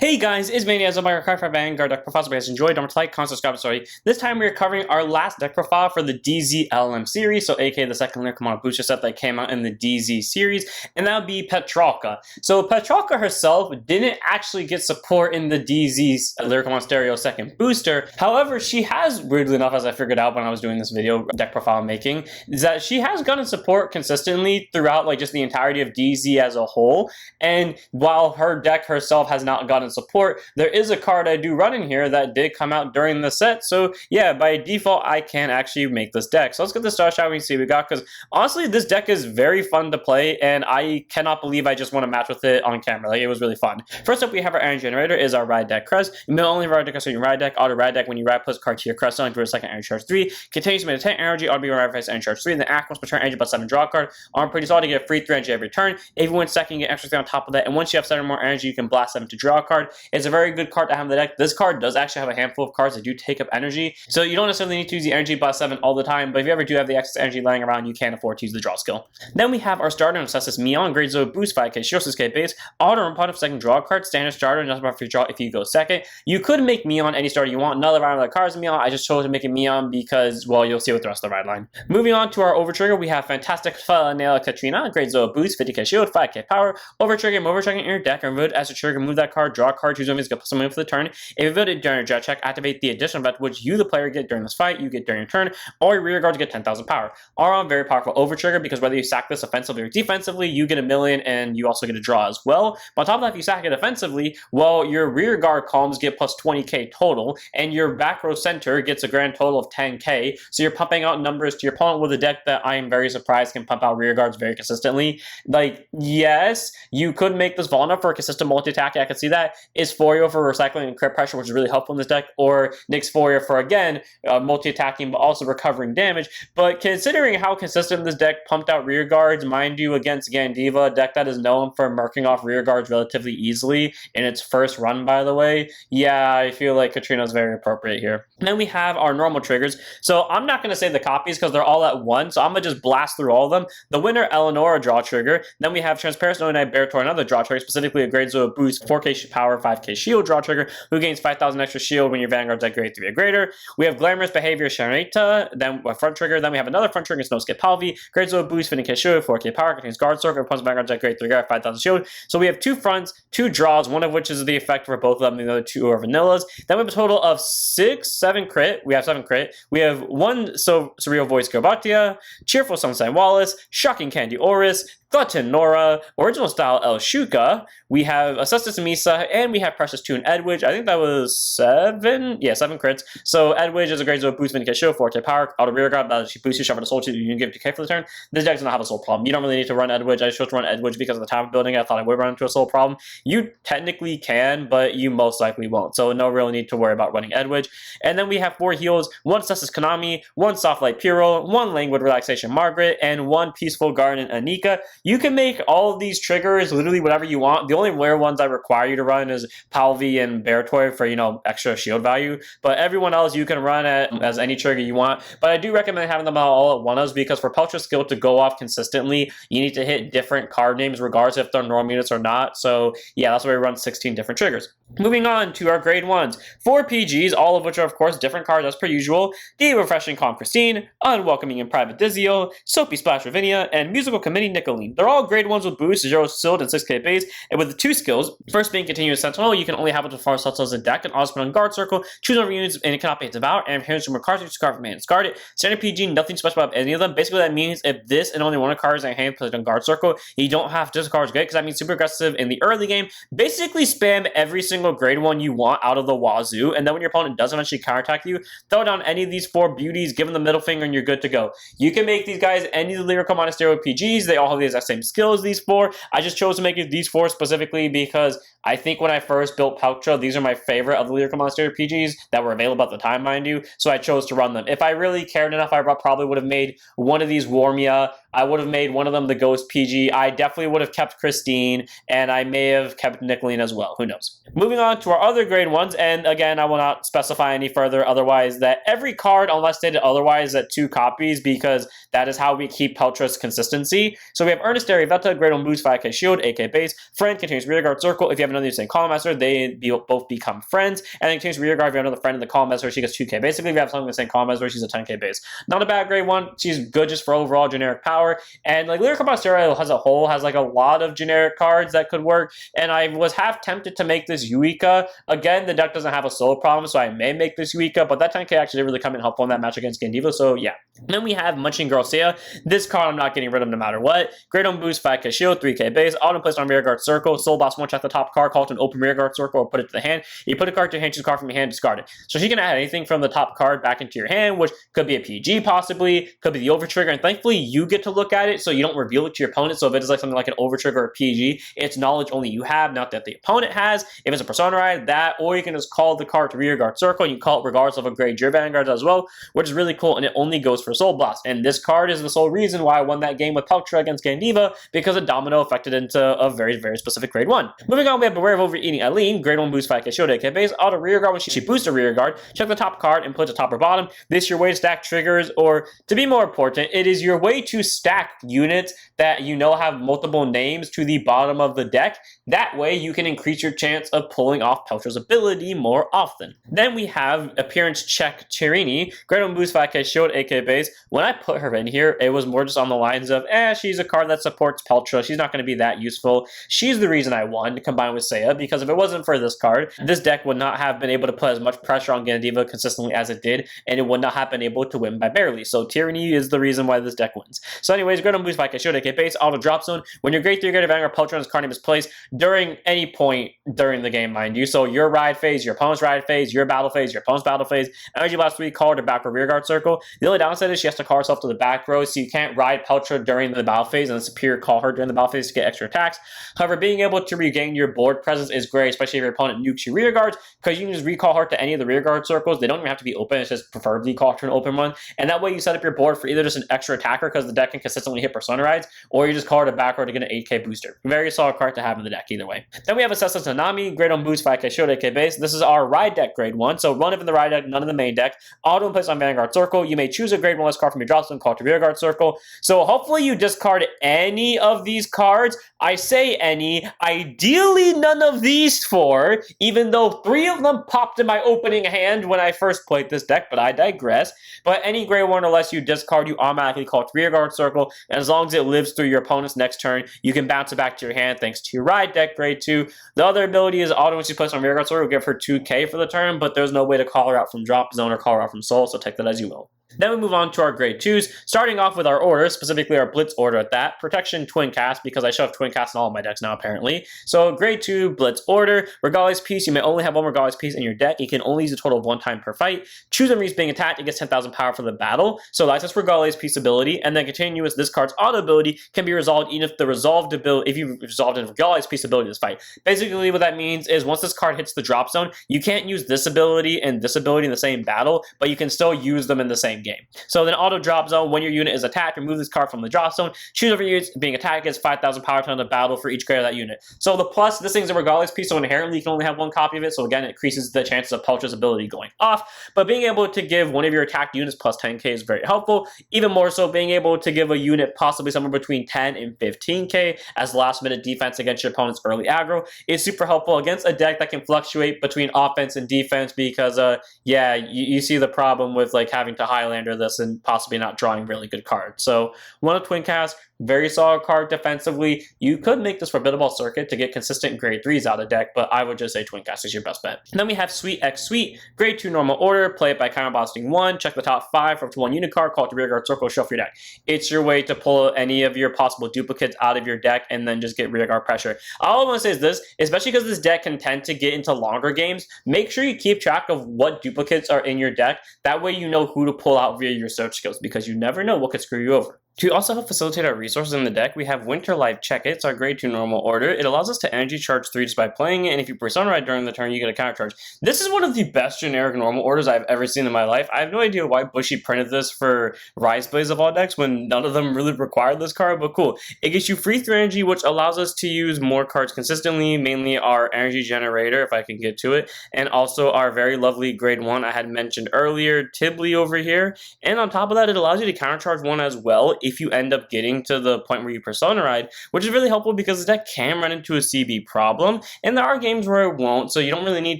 Hey guys, it's Mania as a Card for Vanguard deck profile. So if you guys enjoyed, don't forget to like, comment, subscribe, story. This time we are covering our last deck profile for the DZLM series, so aka the second Lyrical Mono booster set that came out in the DZ series, and that would be Petralka. So Petralka herself didn't actually get support in the DZ's Lyrical Monasterio second booster. However, she has, weirdly enough, as I figured out when I was doing this video deck profile making, is that she has gotten support consistently throughout like just the entirety of DZ as a whole. And while her deck herself has not gotten support, there is a card I do run in here that did come out during the set. So yeah, by default, I can actually make this deck. So let's get this started, shall we see what we got, because honestly, this deck is very fun to play, and I cannot believe I just won a match with it on camera. Like, it was really fun. First up, we have our energy generator, is our ride deck crest. You may only ride deck crest on your ride deck. Auto ride deck, when you ride, plus card to your crest on, draw a second energy charge 3. Continues to maintain energy, auto be ride face energy charge 3. Then act once per turn, energy plus 7, draw a card. On pretty solid, you get a free 3 energy every turn. If you win second, you get extra 3 on top of that. And once you have 7 more energy, you can blast 7 to draw a card. It's a very good card to have in the deck. This card does actually have a handful of cards that do take up energy, so you don't necessarily need to use the energy blast 7 all the time, but if you ever do have the excess energy lying around, you can afford to use the draw skill. Then we have our starter, Necessis Mion, Grade Zero Boost 5k, Shield 6k base, auto and of second draw card, standard starter, and just for draw if you go second. You could make Mion any starter you want. None of the other cards Mion. I just chose to make it Mion because, well, you'll see with the rest of the ride line. Moving on to our overtrigger, we have Fantastic Nail Katrina, Grade Zero Boost, 50k shield, 5k power, overtrigger in your deck, and vote as a trigger, move that card, draw a card, choose one of these, get plus something for the turn. If you voted during your jet check, activate the additional event which you, the player, get during this fight, you get during your turn, or your rear guards get 10,000 power. All on very powerful overtrigger, because whether you sack this offensively or defensively, you get a million and you also get a draw as well. But on top of that, if you sack it offensively, well, your rear guard columns get plus 20k total, and your back row center gets a grand total of 10k, so you're pumping out numbers to your opponent with a deck that I am very surprised can pump out rear guards very consistently. Like, yes, you could make this vulnerable for a consistent multi-attack, I can see that. Is Forio for recycling and crit pressure, which is really helpful in this deck, or Nyx Forio for, again, multi-attacking but also recovering damage. But considering how consistent this deck pumped out rear guards, mind you, against Gandiva, a deck that is known for marking off rear guards relatively easily in its first run, by the way, yeah, I feel like Katrina is very appropriate here. And then we have our normal triggers. So I'm not going to say the copies because they're all at once, so I'm going to just blast through all of them. The winner, Eleanor, a draw trigger. Then we have Transparent Snowy Knight Beartor, another draw trigger, specifically a Grade Zero Boost, 4k power, 5k shield draw trigger, who gains 5,000 extra shield when your Vanguard's at Grade 3 or greater. We have Glamorous Behavior, Sharonita, then a front trigger. Then we have another front trigger, Snowskip Palvi, Grade Zero Boost, 50k shield, 4k power, contains Guard Circle, opponent's Vanguard's at Grade 3 or 5,000 shield. So we have 2 fronts, 2 draws, one of which is the effect for both of them, the other 2 are vanillas. Then we have a total of 7 crit. We have 7 crit. We have 1 Surreal Voice Garbatia, Cheerful Sunshine Wallace, Shocking Candy Oris, Glutton Nora, Original Style El Shuka, we have Acestus Misa, and we have Precious Tune Edwidge. I think that was 7? Yeah, 7 crits. So Edwidge is a Grade Zero Boost, Vindicate Shield, 4k power, auto rear guard, that she boosts you, shuffle the soul to you can give 2k for the turn. This deck does not have a soul problem. You don't really need to run Edwidge. I chose to run Edwidge because of the time of building it. I thought I would run into a soul problem. You technically can, but you most likely won't. So no real need to worry about running Edwidge. And then we have 4 heals, 1 Acestus Konami, 1 Soft Light Piro, 1 Languid Relaxation Margaret, and 1 Peaceful Garden Anika. You can make all of these triggers literally whatever you want. The only rare ones I require you to run is Palvi and Beartoy for, you know, extra shield value. But everyone else you can run as any trigger you want. But I do recommend having them all at once, because for Peltra's skill to go off consistently, you need to hit different card names regardless if they're normal units or not. So yeah, that's why we run 16 different triggers. Moving on to our grade 1s. 4 PGs, all of which are of course different cards as per usual. The Refreshing Calm Christine, Unwelcoming and Private Dizio, Soapy Splash Ravinia, and Musical Committee Nicoline. They're all grade 1s with boost, 0 shield, and 6k base, and with the 2 skills, first being Continuous Sentinel, you can only have up to 4 sentinels in deck, and also put on Guard Circle, choose over units, and it cannot be devoured, and if hands from a card, you discard from hand, discard it. Standard PG, nothing special about any of them. Basically, that means if this and only one of the cards in your hand put on Guard Circle, you don't have to discard good, because that means super aggressive in the early game. Basically, spam every single grade 1 you want out of the wazoo, and then when your opponent does eventually counterattack you, throw down any of these 4 beauties, give them the middle finger, and you're good to go. You can make these guys any of the Lyrical Monasterio PGs. They all have the exact same skills, these 4. I just chose to make it these 4 specifically because I think when I first built Peltra, these are my favorite of the Lyrical Monasterio PGs that were available at the time, mind you, so I chose to run them. If I really cared enough, I probably would have made one of these Warmia I would have made one of them the Ghost PG. I definitely would have kept Christine, and I may have kept Nicolene as well. Who knows? Moving on to our other grade ones, and again, I will not specify any further otherwise that every card, unless stated otherwise, at 2 copies, because that is how we keep Peltra's consistency. So we have Monasterio Veta, Grade 1 boost, 5k shield, AK base. Friend, continues rearguard circle. If you have another same column master, they both become friends. And then continues rearguard. If you have another friend in the column master, she gets 2k. Basically, if you have something in the same column master, she's a 10k base. Not a bad grade 1. She's good just for overall generic power. And like Lyrical Monasterio as a whole has like a lot of generic cards that could work. And I was half tempted to make this Yuika. Again, the deck doesn't have a solo problem, so I may make this Yuika, but that 10k actually did really come in helpful in that match against Gandiva, so yeah. And then we have Munching Girl Seiya. This card I'm not getting rid of no matter what. Grade 1 boost, 5k shield, 3k base, auto placed on rearguard circle, soul boss one check the top card, call it an open rearguard circle, or put it to the hand. You put a card to your hand, choose a card from your hand, discard it. So she can add anything from the top card back into your hand, which could be a PG possibly, could be the over trigger, and thankfully you get to look at it so you don't reveal it to your opponent. So if it is like something like an over trigger or PG, it's knowledge only you have, not that the opponent has. If it's a persona ride, that, or you can just call the card to rearguard circle, and you call it regardless of a grade your vanguard as well, which is really cool, and it only goes for soul blast. And this card is the sole reason why I won that game with Peltra against Gandiva, because a domino affected into a very, very specific grade 1. Moving on, we have Beware of Overeating Eileen, grade 1 boost, 5k shield, AK base, auto rearguard. When she boosts a rearguard, check the top card and put it top or bottom. This is your way to stack triggers, or to be more important, it is your way to stack units that you know have multiple names to the bottom of the deck. That way you can increase your chance of pulling off Peltra's ability more often. Then we have Appearance Check Chirini, grade 1 boost, 5k shield, AK base. When I put her in here, it was more just on the lines of, she's a card that supports Peltra. She's not going to be that useful. She's the reason I won, combined with Seiya, because if it wasn't for this card, this deck would not have been able to put as much pressure on Gandiva consistently as it did, and it would not have been able to win by barely. So Tyranny is the reason why this deck wins. So anyways, grade 1 boost, 5k shield, AK base, auto drop zone. When your grade 3 grade of Vanguard Peltra and his card name is placed during any point during the game, mind you. So your ride phase, your opponent's ride phase, your battle phase, your opponent's battle phase, energy blast 3, call her to back row rearguard circle. The only downside is she has to call herself to the back row, so you can't ride Peltra during the battle phase and superior call her during the battle phase to get extra attacks. However, being able to regain your board presence is great, especially if your opponent nukes your rearguards, because you can just recall her to any of the rearguard circles. They don't even have to be open, it's just preferably call her to an open one. And that way you set up your board for either just an extra attacker because the deck can consistently hit persona rides, or you just call her to back row to get an 8k booster. Very solid card to have in the deck either way. Then we have Assessa Tsunami, grade 1 boost, 5k shield, 8k base. This is our ride deck grade 1, so run it in the ride deck, none in the main deck. Auto and place on Vanguard Circle. You may choose a grade 1 less card from your drop zone, call to rearguard circle. So hopefully you discard any of these cards. I say any, ideally none of these 4, even though 3 of them popped in my opening hand when I first played this deck, but I digress. But any grade 1 or less you discard, you automatically call to rearguard circle, and as long as it lives through your opponent's next turn, you can bounce it back to your hand thanks to your ride deck grade 2. The other ability is auto when she puts on rearguard circle, will give her 2k for the turn, but there's no way to call her out from drop zone or call her out from soul, so take that as you will. Then we move on to our grade 2s, starting off with our order, specifically our Blitz order at that. Protection, Twin Cast, because I shove Twin Cast in all of my decks now, apparently. So grade 2, Blitz order. Regardless piece, you may only have one regardless piece in your deck. You can only use a total of 1 time per fight. Choose and reach being attacked, it gets 10,000 power for the battle. So that's just regardless piece ability. And then continuous, this card's auto ability can be resolved even if the resolved ability, if you resolved in regardless piece ability this fight. Basically what that means is once this card hits the drop zone, you can't use this ability and this ability in the same battle, but you can still use them in the same game. So then auto drop zone, when your unit is attacked, remove this card from the drop zone. Choose over units being attacked, gets 5,000 power to the battle for each grade of that unit. So the plus, this thing's a regardless piece, so inherently you can only have 1 copy of it. So again, it increases the chances of Peltra's ability going off. But being able to give one of your attacked units plus 10k is very helpful. Even more so, being able to give a unit possibly somewhere between 10 and 15k as last minute defense against your opponent's early aggro is super helpful against a deck that can fluctuate between offense and defense, because yeah, you see the problem with like having to Highlander this and possibly not drawing really good cards. So one of Twin Cast, very solid card defensively. You could make this Formidable Circuit to get consistent grade 3s out of deck, but I would just say Twin Cast is your best bet. And then we have Sweet X Sweet, grade 2 normal order, play it by counterblasting 1, check the top 5 for up to 1 unit card, call it to rearguard circle, shuffle your deck. It's your way to pull any of your possible duplicates out of your deck and then just get rearguard pressure. All I want to say is this, especially because this deck can tend to get into longer games, make sure you keep track of what duplicates are in your deck. That way you know who to pull out via your search skills, because you never know what could screw you over. To also help facilitate our resources in the deck, we have Winter Life Check It. It's our grade 2 normal order. It allows us to energy charge 3 just by playing it, and if you Persona Ride during the turn, you get a counter charge. This is one of the best generic normal orders I've ever seen in my life. I have no idea why Bushy printed this for Rise Blaze of all decks when none of them really required this card, but cool. It gets you free 3 energy, which allows us to use more cards consistently, mainly our energy generator, if I can get to it, and also our very lovely grade 1 I had mentioned earlier, Tibly over here. And on top of that, it allows you to counter charge 1 as well if you end up getting to the point where you Persona Ride, which is really helpful because the deck can run into a CB problem, and there are games where it won't, so you don't really need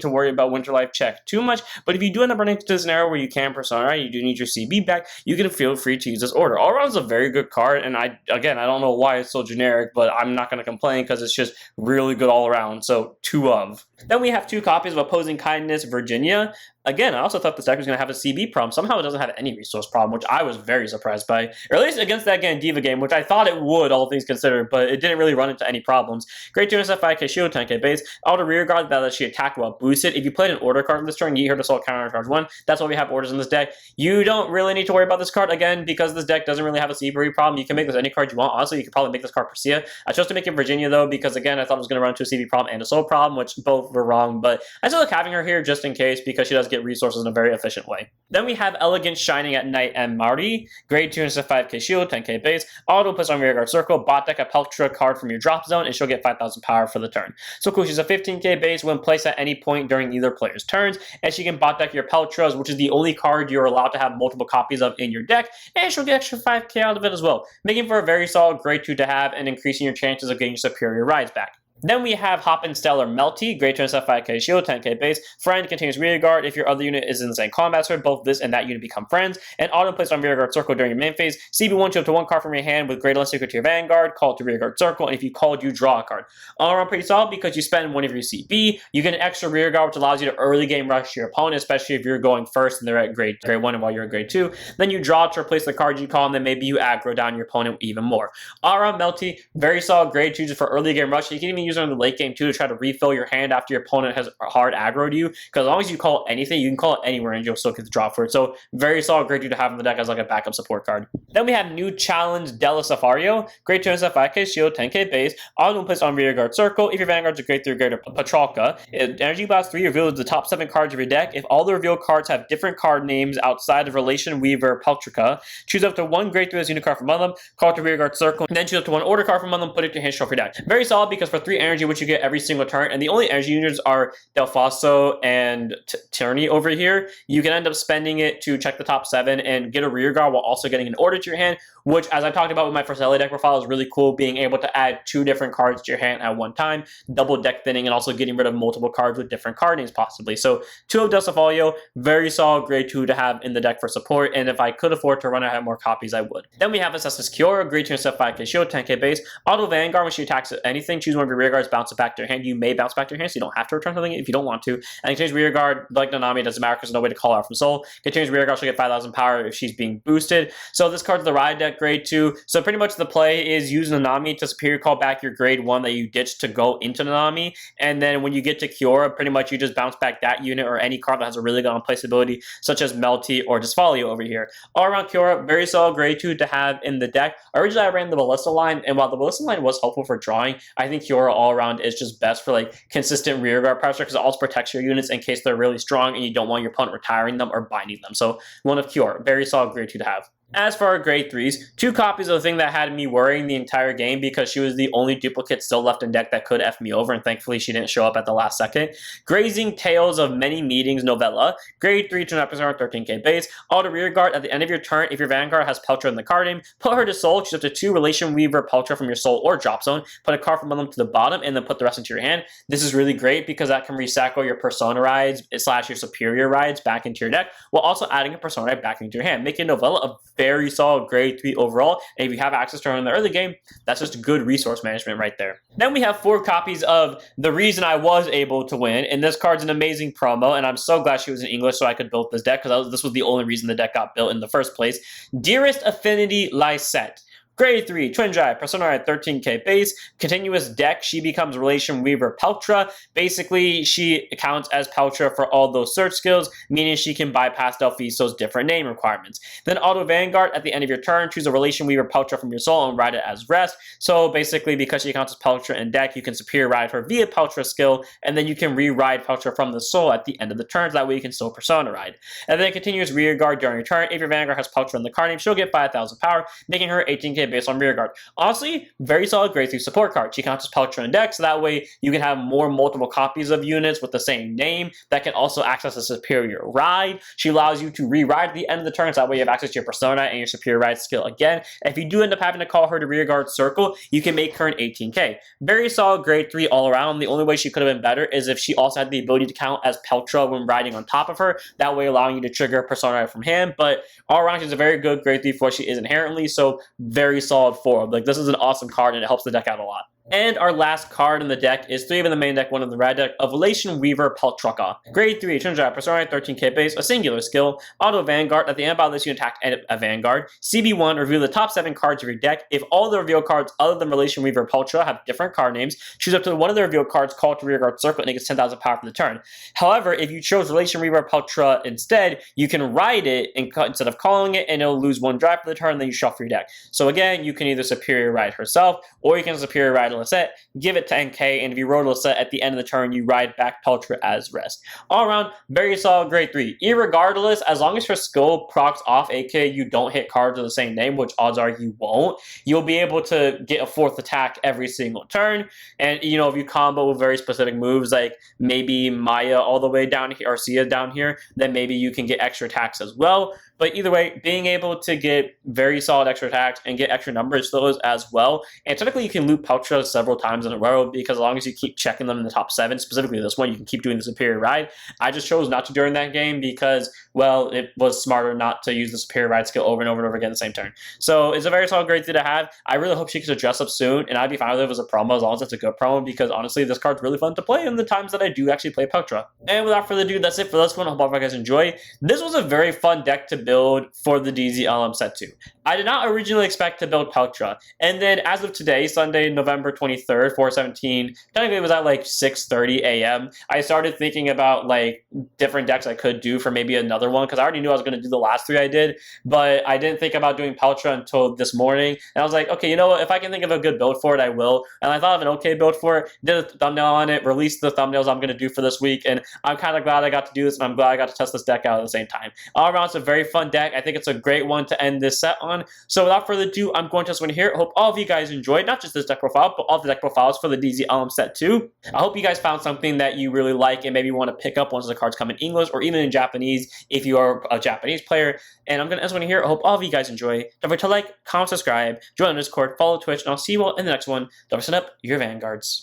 to worry about Winter Life Check too much, but if you do end up running into a scenario where you can Persona Ride, you do need your CB back, you can feel free to use this order. All around is a very good card, and I don't know why it's so generic, but I'm not going to complain because it's just really good all around, so 2 of. Then we have 2 copies of Opposing Kindness Virginia. Again, I also thought this deck was going to have a CB problem. Somehow it doesn't have any resource problem, which I was very surprised by. Or at least against that Gandiva game, which I thought it would, all things considered, but it didn't really run into any problems. Great 2 5k shield, 10k base. Auto rear guard that she attacked while boosted. If you played an order card this turn, you heard assault counter charge 1. That's why we have orders in this deck. You don't really need to worry about this card, again, because this deck doesn't really have a CB problem. You can make this any card you want. Honestly, you could probably make this card Persia. I chose to make it Virginia, though, because again, I thought it was going to run into a CB problem and a soul problem, which both were wrong, but I still like having her here just in case because she does get resources in a very efficient way. Then we have Elegant Shining at Night and Marty. Grade 2 5k shield, 10k base. Auto puts on rearguard circle. Bot deck a Peltra card from your drop zone, and she'll get 5,000 power for the turn. So cool, she's a 15k base when placed at any point during either player's turns, and she can bot deck your Peltras, which is the only card you're allowed to have multiple copies of in your deck, and she'll get extra 5k out of it as well, making for a very solid grade 2 to have and increasing your chances of getting superior rides back. Then we have Hoppin' Stellar Melty, grade 2 5k shield, 10k base. Friend continues rear guard. If your other unit is in the same combat sword, both this and that unit become friends. And auto placed on rear guard circle during your main phase. CB1 shield to 1 card from your hand with greater less secret to your vanguard. Call it to rear guard circle. And if you called, you draw a card. All around pretty solid because you spend one of your CB. You get an extra rear guard, which allows you to early game rush your opponent, especially if you're going first and they're at grade 1 and while you're at grade 2. Then you draw to replace the card you call, and then maybe you aggro down your opponent even more. All around Melty, very solid grade 2 just for early game rush. You can even use it in the late game too to try to refill your hand after your opponent has hard aggroed you, because as long as you call anything, you can call it anywhere and you'll still get the draw for it. So very solid grade 2 to have in the deck as like a backup support card. Then we have New Challenge Della Safario, grade 2 5k shield, 10k base. Auto place on rear guard circle. If your vanguard's a grade 3 grade Petralka, Energy Blast 3 reveals the top 7 cards of your deck. If all the revealed cards have different card names outside of Relation Weaver Peltrica, choose up to 1 grade 3 as unit card from among them, call it to rear guard circle, and then choose up to 1 order card from among them, put it to hand shuffle your deck. Very solid because for 3 energy, which you get every single turn, and the only energy units are Delfaso and Tyranny over here, you can end up spending it to check the top 7 and get a rear guard while also getting an order to your hand, which, as I talked about with my first LA deck profile, is really cool, being able to add 2 different cards to your hand at one time, double deck thinning, and also getting rid of multiple cards with different card names possibly. So 2 of Delsafolio, very solid grade 2 to have in the deck for support, and if I could afford to run out more copies, I would. Then we have Assassin's Kiora, grade 2 5k shield, 10k base. Auto Vanguard, when she attacks anything, choose one of your rear guards, bounce it back to your hand. You may bounce back to your hand, so you don't have to return something if you don't want to. And change rear guard, like Nanami, it doesn't matter because there's no way to call out from soul. Continues rear guard, she'll get 5,000 power if she's being boosted. So this card's the ride deck grade 2. So pretty much the play is use Nanami to superior call back your grade 1 that you ditched to go into Nanami. And then when you get to Kiora, pretty much you just bounce back that unit or any card that has a really good on-place ability, such as Melty or Desfolio over here. All around Kiora, very solid grade 2 to have in the deck. Originally I ran the Ballista line, and while the Ballista line was helpful for drawing, I think Kiora all around is just best for like consistent rear guard pressure because it also protects your units in case they're really strong and you don't want your opponent retiring them or binding them. So one of Kiora, very solid grade 2 to have. As for our grade 3s, 2 copies of the thing that had me worrying the entire game because she was the only duplicate still left in deck that could F me over, and thankfully she didn't show up at the last second. Grazing Tales of Many Meetings Novella, grade 3 to 13k base. Auto rear guard, at the end of your turn, if your vanguard has Peltra in the card name, put her to soul, choose up to 2 Relation Weaver Peltra from your soul or drop zone, put a card from them to the bottom, and then put the rest into your hand. This is really great because that can recycle your Persona rides / your superior rides back into your deck, while also adding a Persona ride back into your hand, making Novella a very solid grade 3 overall. And if you have access to her in the early game, that's just good resource management right there. Then we have 4 copies of The Reason I Was Able to Win, and this card's an amazing promo, and I'm so glad she was in English so I could build this deck because this was the only reason the deck got built in the first place. Dearest Affinity Lysette. Grade 3, Twin Drive, Persona at 13k base, continuous deck, she becomes Relation Weaver Petralka. Basically, she counts as Petralka for all those search skills, meaning she can bypass Delphiso's different name requirements. Then Auto Vanguard, at the end of your turn, choose a Relation Weaver Petralka from your soul and ride it as rest. So basically, because she counts as Petralka in deck, you can superior ride her via Petralka skill, and then you can re-ride Petralka from the soul at the end of the turn, so that way you can still Persona ride. And then continuous rear guard during your turn. If your Vanguard has Petralka in the card name, she'll get 5,000 power, making her 18k based on rear guard. Honestly, very solid grade 3 support card. She counts as Petralka in deck, so that way you can have more multiple copies of units with the same name that can also access a superior ride. She allows you to re-ride at the end of the turn, so that way you have access to your Persona and your superior ride skill again. If you do end up having to call her to rear guard circle, you can make her an 18k. Very solid grade 3 all around. The only way she could have been better is if she also had the ability to count as Petralka when riding on top of her, that way allowing you to trigger Persona from him. But all around, she's a very good grade 3 for what she is inherently, so very solid form. Like, this is an awesome card and it helps the deck out a lot. And our last card in the deck is 3 of the main deck, 1 of the red deck, of Relation Weaver Petralka. Grade 3, Twin Drive, Persona 13k base, a singular skill, Auto Vanguard. At the end of battle, this you attack a Vanguard. CB1, reveal the top 7 cards of your deck. If all the reveal cards other than Relation Weaver Petralka have different card names, choose up to one of the reveal cards, call to rear guard circle, and it gets 10,000 power for the turn. However, if you chose Relation Weaver Petralka instead, you can ride it instead of calling it, and it'll lose 1 drive for the turn, and then you shuffle your deck. So again, you can either superior ride herself, or you can superior ride Lisette, give it 10k, and if you roll Lisette at the end of the turn, you ride back Petralka as rest. All around, very solid grade 3. Irregardless, as long as her skill procs off, aka you don't hit cards of the same name, which odds are you won't, you'll be able to get a 4th attack every single turn. And you know, if you combo with very specific moves, like maybe Maya all the way down here, or Sia down here, then maybe you can get extra attacks as well. But either way, being able to get very solid extra attacks and get extra numbers those as well. And typically you can loop Petralka several times in a row, because as long as you keep checking them in the top 7, specifically this one, you can keep doing the superior ride. I just chose not to during that game because, well, it was smarter not to use the superior ride skill over and over and over again the same turn. So it's a very solid grade 3 to have. I really hope she gets adjust up soon, and I'd be fine with it if it was a promo, as long as it's a good promo, because honestly, this card's really fun to play in the times that I do actually play Petralka. And without further ado, that's it for this one. I hope all of you guys enjoy. This was a very fun deck to build for the DZLM set 2. I did not originally expect to build Petralka, and then as of today, Sunday, November 23rd, 4/17, technically it was at like 6:30 a.m., I started thinking about like different decks I could do for maybe another one, because I already knew I was going to do the last 3 I did, but I didn't think about doing Petralka until this morning, and I was like, okay, you know what, if I can think of a good build for it, I will. And I thought of an okay build for it, did a thumbnail on it, released the thumbnails I'm going to do for this week, and I'm kind of glad I got to do this, and I'm glad I got to test this deck out at the same time. All around, it's a very fun deck. I think it's a great one to end this set on. So without further ado, I'm going to test one here. I hope all of you guys enjoyed, not just this deck profile, but all the deck profiles for the DZLM set 2. I hope you guys found something that you really like and maybe want to pick up once the cards come in English or even in Japanese if you are a Japanese player. And I'm going to end this one here. I hope all of you guys enjoy. Don't forget to like, comment, subscribe, join the Discord, follow Twitch, and I'll see you all in the next one. Don't mess up your Vanguards.